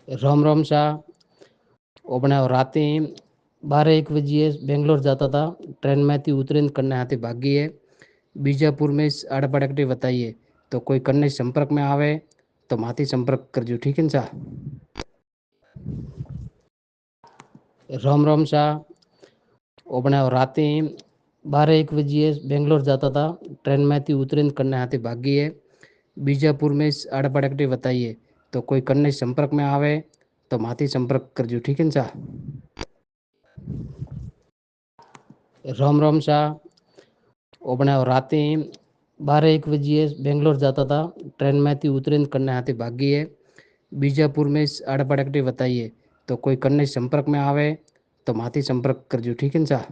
राम राम शाह अपने रात 12-1 बजे बेंगलोर जाता था। ट्रेन में थी उतरे करने हाथी भागी है बीजापुर में आड़पड़कटी बताइए तो कोई करने संपर्क में आवे तो माथी संपर्क करजो। ठीक है शाह। राम राम शाह अपने रात 12-1 बजे बेंगलोर जाता था। ट्रेन में थी उतरे करने हाथी भागी है बीजापुर में आड़पड़कटी बताइए तो कोई करने संपर्क में आवे तो माथी संपर्क करजो। ठीक है शाह। राम राम शाह अपने रात 12-1 बजे बेंगलोर जाता था। ट्रेन में थी उतरे करने हाथी भागी है बीजापुर में आड़पड़कटी बताइए तो कोई करने संपर्क में आवे तो माथी संपर्क करजो। ठीक है शाह।